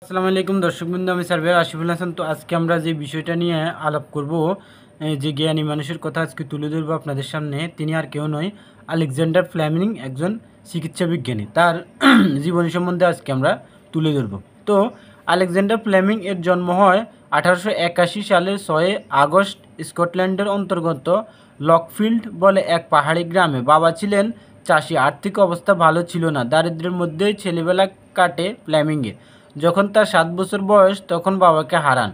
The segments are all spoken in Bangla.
আসসালামু আলাইকুম দর্শকবৃন্দ, আমি সার্ভেয়ার আশিফুল হাসান। তো আজকে আমরা যে বিষয়টা নিয়ে আলাপ করব, যে জ্ঞানী মানুষের কথা আজকে তুলে ধরবো আপনাদের সামনে। তিনি আর কেউ নয়, আলেকজান্ডার ফ্লেমিং, একজন চিকিৎসা বিজ্ঞানী। তার জীবনী সম্বন্ধে আজকে আমরা তুলে ধরব। তো আলেকজান্ডার ফ্লেমিং এর জন্ম হয় 1881 সালের 6 আগস্ট স্কটল্যান্ডের অন্তর্গত লকফিল্ড বলে এক পাহাড়ি গ্রামে। বাবা ছিলেন চাষি, আর্থিক অবস্থা ভালো ছিল না, দারিদ্র্যের মধ্যেই ছেলেবেলা কাটে ফ্লেমিংয়ের। যখন তার 7 বছর বয়স তখন বাবাকে হারান।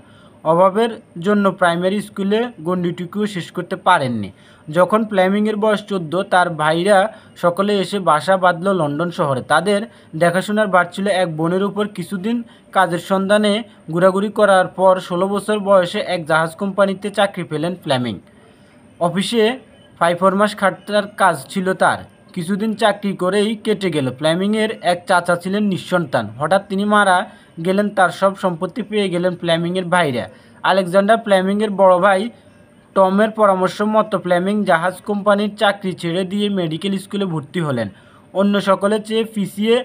অভাবের জন্য প্রাইমারি স্কুলে গণ্ডিটুকুও শেষ করতে পারেননি। যখন ফ্লেমিংয়ের বয়স 14, তার ভাইরা সকলে এসে বাসা বাঁধল লন্ডন শহরে। তাদের দেখাশোনার ভার ছিল এক বোনের উপর। কিছুদিন কাজের সন্ধানে ঘোরাঘুরি করার পর 16 বছর বয়সে এক জাহাজ কোম্পানিতে চাকরি পেলেন ফ্লেমিং। অফিসে 5 মাস খাটার কাজ ছিল তার। কিছুদিন চাকরি করেই কেটে গেল। ফ্লেমিংয়ের এক চাচা ছিলেন নিঃসন্তান। হঠাৎ তিনি মারা গেলেন। তার সব সম্পত্তি পেয়ে গেলেন ফ্লেমিংয়ের ভাইরা। আলেকজান্ডার ফ্লেমিংয়ের বড় ভাই টমের পরামর্শ মতো ফ্লেমিং জাহাজ কোম্পানির চাকরি ছেড়ে দিয়ে মেডিকেল স্কুলে ভর্তি হলেন। অন্য সকলের চেয়ে পিছিয়ে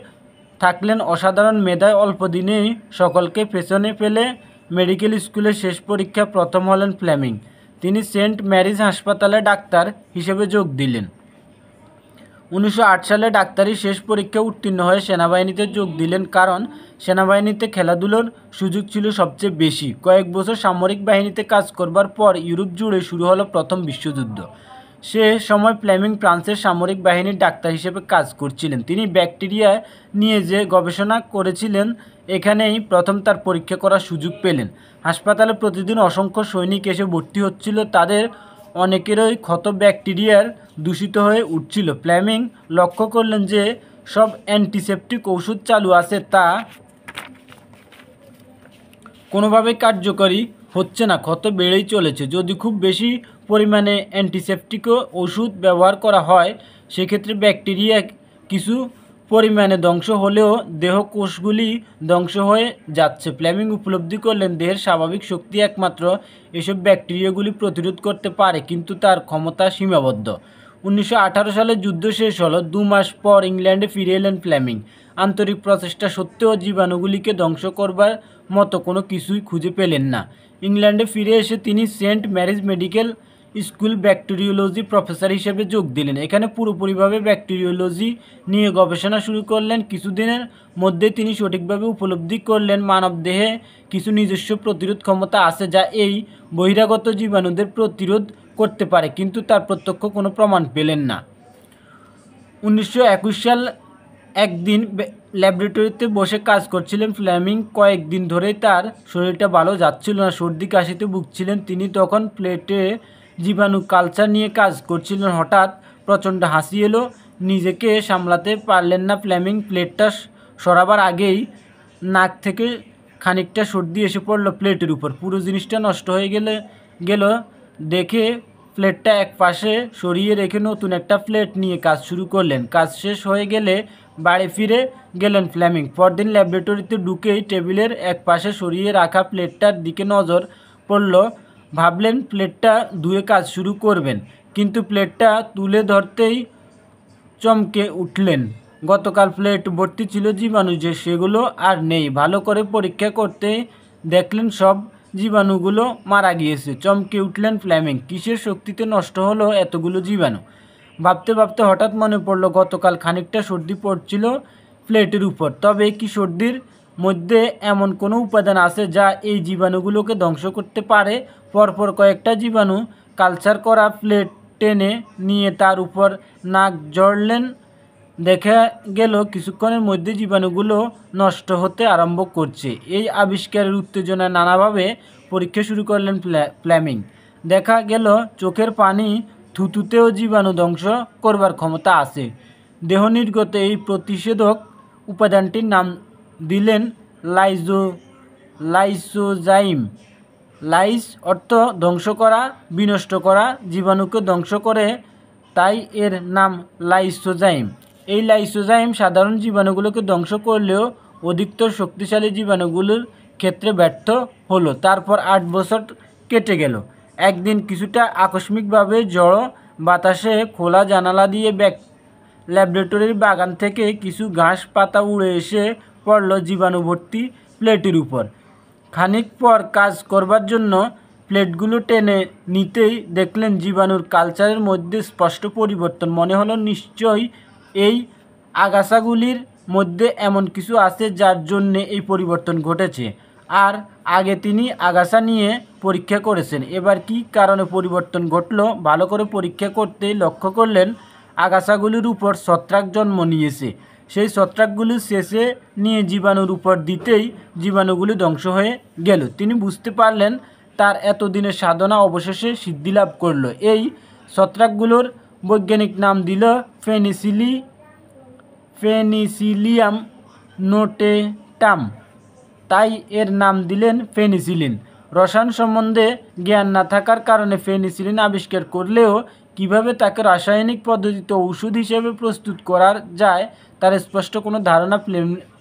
থাকলেন অসাধারণ মেধায়। অল্প দিনেই সকলকে পেছনে ফেলে মেডিকেল স্কুলের শেষ পরীক্ষা প্রথম হলেন ফ্লেমিং। তিনি সেন্ট ম্যারিজ হাসপাতালে ডাক্তার হিসেবে যোগ দিলেন। 1908 সালে ডাক্তারি শেষ পরীক্ষা উত্তীর্ণ হয়ে সেনাবাহিনীতে যোগ দিলেন, কারণ সেনাবাহিনীতে খেলাধুলোর সুযোগ ছিল সবচেয়ে বেশি। কয়েক বছর সামরিক বাহিনীতে কাজ করবার পর ইউরোপ জুড়ে শুরু হলো প্রথম বিশ্বযুদ্ধ। সে সময় ফ্লেমিং ফ্রান্সের সামরিক বাহিনীর ডাক্তার হিসেবে কাজ করছিলেন। তিনি ব্যাকটেরিয়া নিয়ে যে গবেষণা করেছিলেন, এখানেই প্রথম তার পরীক্ষা করার সুযোগ পেলেন। হাসপাতালে প্রতিদিন অসংখ্য সৈনিক এসে ভর্তি হচ্ছিল। তাদের অনেকেরই ক্ষত ব্যাকটেরিয়ার দূষিত হয়ে উঠছিল। ফ্লেমিং লক্ষ্য করলেন যে সব অ্যান্টিসেপটিক ওষুধ চালু আছে, তা কোনোভাবেই কার্যকরী হচ্ছে না, ক্ষত বেড়েই চলেছে। যদি খুব বেশি পরিমাণে অ্যান্টিসেপটিক ওষুধ ব্যবহার করা হয়, সেক্ষেত্রে ব্যাকটেরিয়া কিছু পরিমাণে ধ্বংস হলেও দেহকোষগুলি ধ্বংস হয়ে যাচ্ছে। ফ্লেমিং উপলব্ধি করলেন দেহের স্বাভাবিক শক্তি একমাত্র এসব ব্যাকটেরিয়াগুলি প্রতিরোধ করতে পারে, কিন্তু তার ক্ষমতা সীমাবদ্ধ। 1918 সালে যুদ্ধ শেষ হলো। 2 মাস পর ইংল্যান্ডে ফিরে এলেন ফ্লেমিং। আন্তরিক প্রচেষ্টা সত্ত্বেও জীবাণুগুলিকে ধ্বংস করবার মতো কোনো কিছুই খুঁজে পেলেন না। ইংল্যান্ডে ফিরে এসে তিনি saint Mary's medical school bacteriology professor হিসেবে যোগ দিলেন। এখানে পুরোপুরিভাবে ব্যাকটেরিওলজি নিয়ে গবেষণা শুরু করলেন। কিছুদিনের মধ্যে তিনি সঠিকভাবে উপলব্ধি করলেন মানবদেহে কিছু নিজস্ব প্রতিরোধ ক্ষমতা আছে, যা এই বহিরাগত জীবাণুদের প্রতিরোধ করতে পারে, কিন্তু তার প্রত্যক্ষ কোনো প্রমাণ পেলেন না। 1921 সাল একদিন ল্যাবরেটরিতে বসে কাজ করছিলেন ফ্লেমিং। কয়েকদিন ধরেই তার শরীরটা ভালো যাচ্ছিল না, সর্দি কাশিতে ভুগছিলেন। তিনি তখন প্লেটে জীবাণু কালচার নিয়ে কাজ করছিলেন। হঠাৎ প্রচণ্ড হাসি এলো। নিজেকে সামলাতে পারলেন না ফ্লেমিং। প্লেটটা সরাবার আগেই নাক থেকে খানিকটা সর্দি এসে পড়ল প্লেটের উপর। পুরো জিনিসটা নষ্ট হয়ে গেল দেখে প্লেটটা এক পাশে সরিয়ে রেখে নতুন একটা প্লেট নিয়ে কাজ শুরু করলেন। কাজ শেষ হয়ে গেলে বাড়ি ফিরে গেলেন ফ্লেমিং। পরদিন ল্যাবরেটরিতে ঢুকেই টেবিলের এক পাশে সরিয়ে রাখা প্লেটটার দিকে নজর পড়ল। ভাবলেন প্লেটটা ধুয়ে কাজ শুরু করবেন, কিন্তু প্লেটটা তুলে ধরতেই চমকে উঠলেন। গতকাল প্লেট ভর্তি ছিল জীবাণু, যে সেগুলো আর নেই। ভালো করে পরীক্ষা করতে দেখলেন সব জীবাণুগুলো মারা গিয়েছে। চমকে উঠলেন ফ্লেমিং। কিসের শক্তিতে নষ্ট হলো এতগুলো জীবাণু? ভাবতে ভাবতে হঠাৎ মনে পড়ল গতকাল খানিকটা সর্দি পড়ছিল প্লেটের উপর। তবে কি সর্দির মধ্যে এমন কোনো উপাদান আছে যা এই জীবাণুগুলোকে ধ্বংস করতে পারে? পরপর কয়েকটা জীবাণু কালচার করা প্লেট টেনে নিয়ে তার উপর নাক জড়লেন। দেখা গেল কিছুক্ষণের মধ্যে জীবাণুগুলো নষ্ট হতে আরম্ভ করছে। এই আবিষ্কারের উত্তেজনায় নানাভাবে পরীক্ষা শুরু করলেন ফ্লেমিং। দেখা গেল চোখের পানি থুতুতেও জীবাণু ধ্বংস করবার ক্ষমতা আছে। দেহ নির্গত এই প্রতিষেধক উপাদানটির নাম দিলেন লাইসোজাইম। লাইস অর্থ ধ্বংস করা, বিনষ্ট করা, জীবাণুকে ধ্বংস করে, তাই এর নাম লাইসোজাইম। এই লাইসোজাইম সাধারণ জীবাণুগুলোকে ধ্বংস করলেও অধিকতর শক্তিশালী জীবাণুগুলোর ক্ষেত্রে ব্যর্থ হলো। তারপর 8 বছর কেটে গেল। একদিন কিছুটা আকস্মিকভাবে ঝড়ো বাতাসে খোলা জানালা দিয়ে ল্যাবরেটরির বাগান থেকে কিছু ঘাস পাতা উড়ে এসে পড়ল জীবাণু ভর্তি প্লেটের উপর। খানিক পর কাজ করবার জন্য প্লেটগুলো টেনে নিতেই দেখলেন জীবাণুর কালচারের মধ্যে স্পষ্ট পরিবর্তন। মনে হলো নিশ্চয়ই এই আগাছাগুলির মধ্যে এমন কিছু আছে যার জন্যে এই পরিবর্তন ঘটেছে। আর আগে তিনি আগাছা নিয়ে পরীক্ষা করেছেন, এবার কী কারণে পরিবর্তন ঘটল ভালো করে পরীক্ষা করতেই লক্ষ্য করলেন আগাছাগুলির উপর ছত্রাক জন্ম নিয়েছে। সেই ছত্রাকগুলি শেষে নিয়ে জীবাণুর উপর দিতেই জীবাণুগুলি ধ্বংস হয়ে গেল। তিনি বুঝতে পারলেন তার এতদিনের সাধনা অবশেষে সিদ্ধিলাভ করল। এই ছত্রাকগুলোর বৈজ্ঞানিক নাম দিল ফেনিসিলিয়াম নোটেটাম, তাই এর নাম দিলেন পেনিসিলিন। রসায়ন সম্বন্ধে জ্ঞান না থাকার কারণে পেনিসিলিন আবিষ্কার করলেও কিভাবে তাকে রাসায়নিক পদ্ধতিতে ওষুধ হিসেবে প্রস্তুত করা যায় তার স্পষ্ট কোনো ধারণা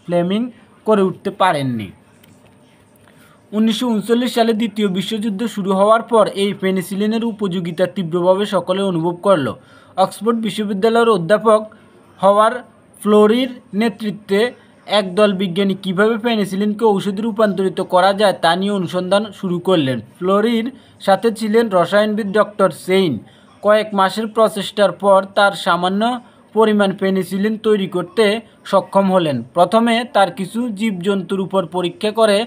ফ্লেমিং করে উঠতে পারেননি। 1939 সালে দ্বিতীয় বিশ্বযুদ্ধ শুরু হওয়ার পর এই পেনিসিলিনের উপযোগিতা তীব্রভাবে সকলে অনুভব করল। অক্সফোর্ড বিশ্ববিদ্যালয়ের অধ্যাপক হওয়ার ফ্লোরির নেতৃত্বে একদল বিজ্ঞানী কীভাবে পেনিসিলিনকে ঔষধে রূপান্তরিত করা যায় তা নিয়ে অনুসন্ধান শুরু করলেন। ফ্লোরির সাথে ছিলেন রসায়নবিদ ডক্টর সেইন। কয়েক মাসের প্রচেষ্টার পর তার সামান্য পরিমাণ পেনিসিলিন তৈরি করতে সক্ষম হলেন। প্রথমে তার কিছু জীবজন্তুর উপর পরীক্ষা করে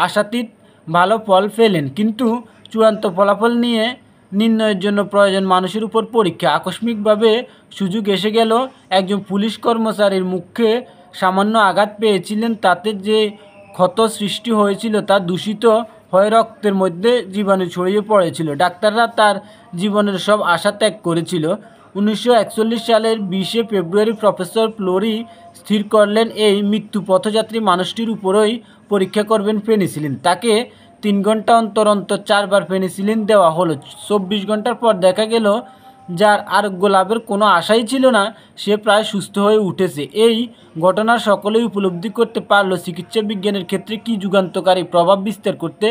আশাতীত ভালো ফল পেলেন, কিন্তু চূড়ান্ত ফলাফল নির্ণয়ের জন্য প্রয়োজন মানুষের উপর পরীক্ষা। আকস্মিকভাবে সুযোগ এসে গেল। একজন পুলিশ কর্মচারীর মুখে সামান্য আঘাত পেয়েছিলেন, তাতে যে ক্ষত সৃষ্টি হয়েছিল তা দূষিত হয়ে রক্তের মধ্যে জীবাণু ছড়িয়ে পড়েছিল। ডাক্তাররা তার জীবনের সব আশা ত্যাগ করেছিল। 1941 সালের 20 ফেব্রুয়ারি প্রফেসর ফ্লোরি স্থির করলেন এই মৃত্যু পথযাত্রী মানুষটির উপরই পরীক্ষা করবেন পেনিসিলিন। তাকে 3 ঘন্টা অন্তর অন্তর 4 বার পেনিসিলিন দেওয়া হলো। 24 ঘন্টার পর দেখা গেল যার আরোগ্য লাভের কোনো আশাই ছিল না সে প্রায় সুস্থ হয়ে উঠেছে। এই ঘটনা সকলেই উপলব্ধি করতে পারল চিকিৎসা বিজ্ঞানের ক্ষেত্রে কী যুগান্তকারী প্রভাব বিস্তার করতে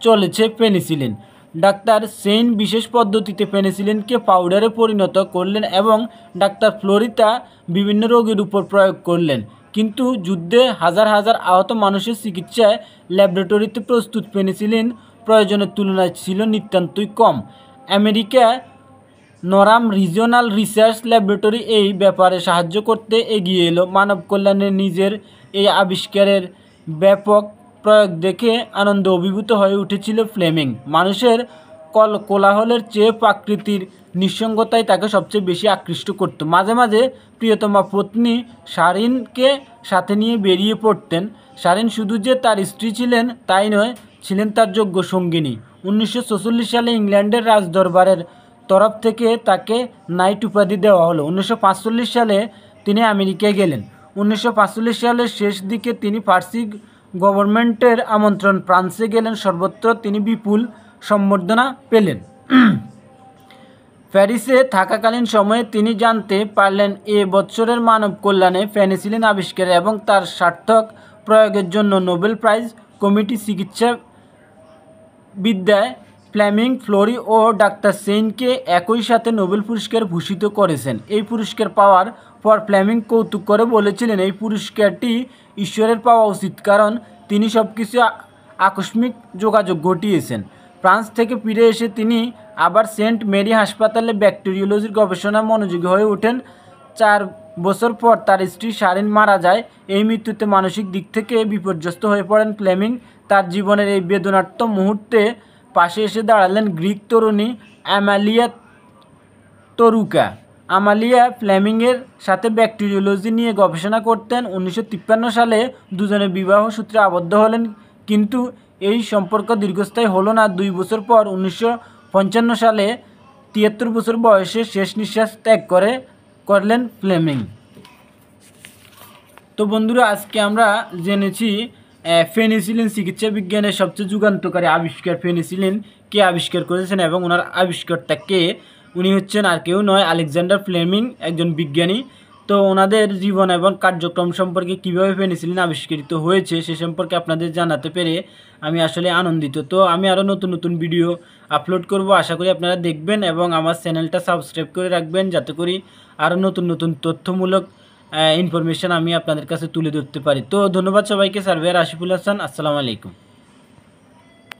চলেছে পেনিসিলিন। ডাক্তার সেইন বিশেষ পদ্ধতিতে পেনিসিলিনকে পাউডারে পরিণত করলেন এবং ডাক্তার ফ্লোরি তা বিভিন্ন রোগের উপর প্রয়োগ করলেন। কিন্তু যুদ্ধে হাজার হাজার আহত মানুষের চিকিৎসায় ল্যাবরেটরিতে প্রস্তুত পেনিসিলিন প্রয়োজনের তুলনায় ছিল নিতান্তই কম। আমেরিকা নরাম রিজিওনাল রিসার্চ ল্যাবরেটরি এই ব্যাপারে সাহায্য করতে এগিয়ে এলো। মানব কল্যাণে নিজের এই আবিষ্কারের ব্যাপক প্রয়োগ দেখে আনন্দ অভিভূত হয়ে উঠেছিল ফ্লেমিং। মানুষের কোলাহলের চেয়ে প্রকৃতির নিঃসঙ্গতাই তাকে সবচেয়ে বেশি আকৃষ্ট করত। মাঝে মাঝে প্রিয়তমা পত্নী শারিনকে সাথে নিয়ে বেরিয়ে পড়তেন। শারিন শুধু যে তার স্ত্রী ছিলেন তাই নয়, ছিলেন তার যোগ্য সঙ্গিনী। 1946 সালে ইংল্যান্ডের রাজদরবারের তরফ থেকে তাকে নাইট উপাধি দেওয়া হলো। 1945 সালে তিনি আমেরিকায় গেলেন। 1945 সালের শেষ দিকে তিনি ফার্সি গভর্নমেন্টের আমন্ত্রণ ফ্রান্সে গেলেন। সর্বত্র তিনি বিপুল সম্বর্ধনা পেলেন। প্যারিসে থাকাকালীন সময়ে তিনি জানতে পারলেন এ বছরের মানব কল্যাণে পেনিসিলিন আবিষ্কার এবং তার সার্থক প্রয়োগের জন্য নোবেল প্রাইজ কমিটি চিকিৎসা বিদ্যায় ফ্লেমিং, ফ্লোরি ও ডাক্তার সেইনকে একই সাথে নোবেল পুরস্কার ভূষিত করেছেন। এই পুরস্কার পাওয়ার পর ফ্লেমিং কৌতুক করে বলেছিলেন, এই পুরস্কারটি ঈশ্বরের পাওয়া উচিত, কারণ তিনি সব কিছু আকস্মিক যোগাযোগ ঘটিয়েছেন। ফ্রান্স থেকে ফিরে এসে তিনি আবার সেন্ট মেরি হাসপাতালে ব্যাকটেরিওলজির গবেষণায় মনোযোগী হয়ে ওঠেন। 4 বছর পর তার স্ত্রী শারিন মারা যায়। এই মৃত্যুতে মানসিক দিক থেকে বিপর্যস্ত হয়ে পড়েন ফ্লেমিং। তার জীবনের এই বেদনার্ত মুহূর্তে পাশে এসে দাঁড়ালেন গ্রিক তরুণী আমালিয়া তরুকা। আমালিয়া ফ্লেমিংয়ের সাথে ব্যাকটেরিওলজি নিয়ে গবেষণা করতেন। 1953 সালে দুজনে বিবাহ সূত্রে আবদ্ধ হলেন, কিন্তু এই সম্পর্ক দীর্ঘস্থায়ী হলো না। 2 বছর পর 1955 সালে 73 বছর বয়সে শেষ নিঃশ্বাস ত্যাগ করলেন ফ্লেমিং। তো বন্ধুরা, আজকে আমরা জেনেছি পেনিসিলিন চিকিৎসা বিজ্ঞানের সবচেয়ে যুগান্তকারী আবিষ্কার পেনিসিলিন কে আবিষ্কার করেছেন এবং ওনার আবিষ্কারটা কে। উনি হচ্ছেন আর কেউ নয়, আলেকজান্ডার ফ্লেমিং, একজন বিজ্ঞানী। তো ওনাদের জীবন এবং কার্যক্রম সম্পর্কে কীভাবে পেনিসিলিন আবিষ্কৃত হয়েছে সে সম্পর্কে আপনাদের জানাতে পেরে আমি আসলে আনন্দিত। তো আমি আরও নতুন নতুন ভিডিও আপলোড করব, আশা করি আপনারা দেখবেন এবং আমার চ্যানেলটা সাবস্ক্রাইব করে রাখবেন, যাতে করি আরও নতুন নতুন তথ্যমূলক ইনফরমেশন আমি আপনাদের কাছে তুলে ধরতে পারি। তো ধন্যবাদ সবাইকে। সার্ভেয়ার আশিফুল হাসান, আসসালামু আলাইকুম।